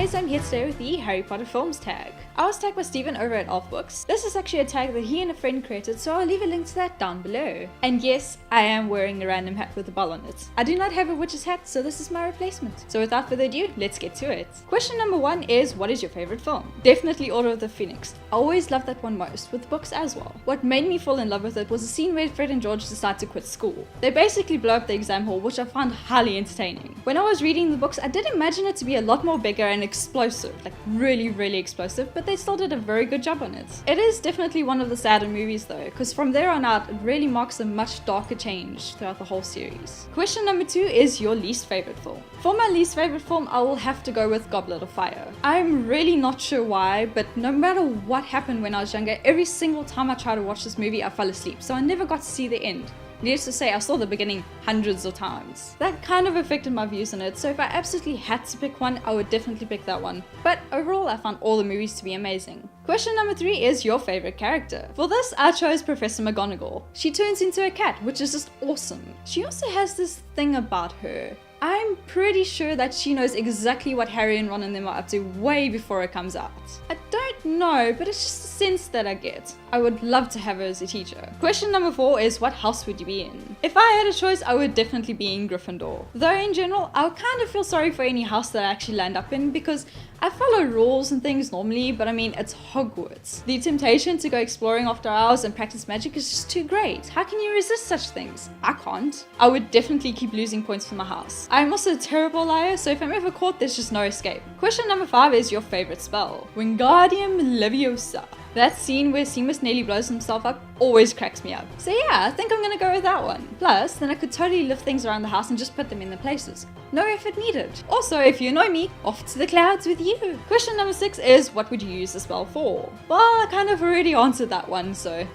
so I'm here today with the Harry Potter Films tag. I was tagged by Steven over at Elf Books. This is actually a tag that he and a friend created, so I'll leave a link to that down below. And yes, I am wearing a random hat with a bell on it. I do not have a witch's hat, so this is my replacement. So without further ado, let's get to it. Question number 1 is, what is your favorite film? Definitely Order of the Phoenix. I always loved that one most, with books as well. What made me fall in love with it was the scene where Fred and George decide to quit school. They basically blow up the exam hall, which I found highly entertaining. When I was reading the books, I did imagine it to be a lot more bigger and explosive, like really explosive, but they still did a very good job on it. It is definitely one of the sadder movies though, because from there on out, it really marks a much darker change throughout the whole series. Question number 2 is your least favorite film. For my least favorite film, I will have to go with Goblet of Fire. I'm really not sure why, but no matter what happened when I was younger, every single time I tried to watch this movie, I fell asleep, so I never got to see the end. Needless to say, I saw the beginning hundreds of times. That kind of affected my views on it, so if I absolutely had to pick one, I would definitely pick that one. But overall, I found all the movies to be amazing. Question number 3 is your favorite character. For this, I chose Professor McGonagall. She turns into a cat, which is just awesome. She also has this thing about her. I'm pretty sure that she knows exactly what Harry and Ron and them are up to way before it comes out. I don't know, but it's just a sense that I get. I would love to have her as a teacher. Question number 4 is, what house would you be in? If I had a choice, I would definitely be in Gryffindor. Though in general, I kind of feel sorry for any house that I actually land up in, because I follow rules and things normally, but I mean, it's Hogwarts. The temptation to go exploring after hours and practice magic is just too great. How can you resist such things? I can't. I would definitely keep losing points for my house. I'm also a terrible liar, so if I'm ever caught, there's just no escape. Question number 5 is your favorite spell. Wingardium Leviosa. That scene where Seamus nearly blows himself up always cracks me up. So yeah, I think I'm gonna go with that one. Plus, then I could totally lift things around the house and just put them in their places. No effort needed. Also, if you annoy me, off to the clouds with you. Question number 6 is, what would you use the spell for? Well, I kind of already answered that one, so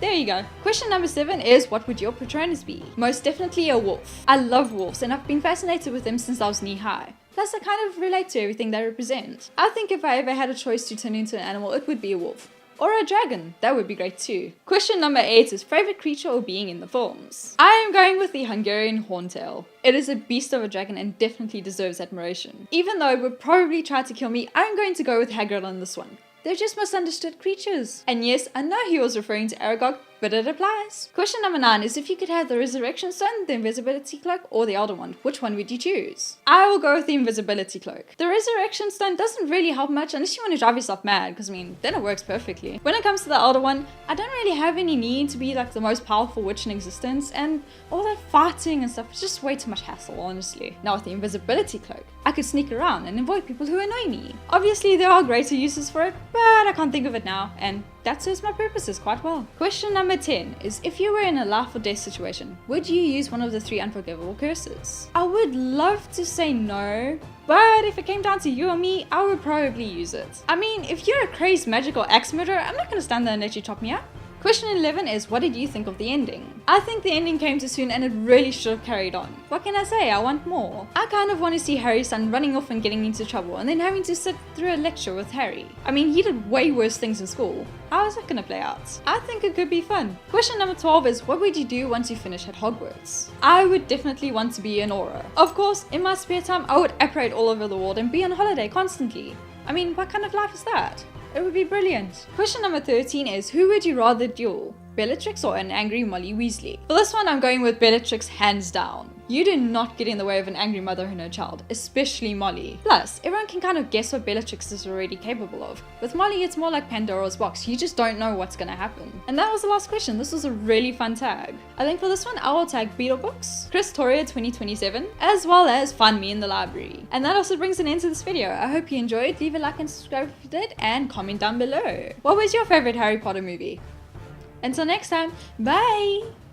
there you go. Question number 7 is, what would your Patronus be? Most definitely a wolf. I love wolves and I've been fascinated with them since I was knee high. Plus, I kind of relate to everything they represent. I think if I ever had a choice to turn into an animal, it would be a wolf. Or a dragon. That would be great too. Question number 8 is, favorite creature or being in the films? I am going with the Hungarian Horntail. It is a beast of a dragon and definitely deserves admiration. Even though it would probably try to kill me, I'm going to go with Hagrid on this one. They're just misunderstood creatures. And yes, I know he was referring to Aragog, but it applies. Question number 9 is, if you could have the Resurrection Stone, the Invisibility Cloak, or the Elder Wand, which one would you choose? I will go with the Invisibility Cloak. The Resurrection Stone doesn't really help much unless you want to drive yourself mad, because I mean, then it works perfectly. When it comes to the Elder Wand, I don't really have any need to be like the most powerful witch in existence, and all that fighting and stuff is just way too much hassle, honestly. Now with the Invisibility Cloak, I could sneak around and avoid people who annoy me. Obviously, there are greater uses for it, but I can't think of it now, and that serves my purposes quite well. Question number 10 is, if you were in a life or death situation, would you use one of the 3 unforgivable curses? I would love to say no, but if it came down to you or me, I would probably use it. I mean, if you're a crazed magical axe murderer, I'm not gonna stand there and let you chop me up. Question 11 is, what did you think of the ending? I think the ending came too soon and it really should have carried on. What can I say? I want more. I kind of want to see Harry's son running off and getting into trouble and then having to sit through a lecture with Harry. I mean, he did way worse things in school. How is that going to play out? I think it could be fun. Question number 12 is, what would you do once you finish at Hogwarts? I would definitely want to be an Auror. Of course, in my spare time, I would apparate all over the world and be on holiday constantly. I mean, what kind of life is that? It would be brilliant. Question number 13 is, who would you rather duel? Bellatrix or an angry Molly Weasley? For this one, I'm going with Bellatrix hands down. You do not get in the way of an angry mother and her child, especially Molly. Plus, everyone can kind of guess what Bellatrix is already capable of. With Molly, it's more like Pandora's box. You just don't know what's gonna happen. And that was the last question. This was a really fun tag. I think for this one, I will tag Beetlebooks, Chris Toria 2027, as well as Find Me in the Library. And that also brings an end to this video. I hope you enjoyed. Leave a like and subscribe if you did, and comment down below. What was your favorite Harry Potter movie? Until next time, bye!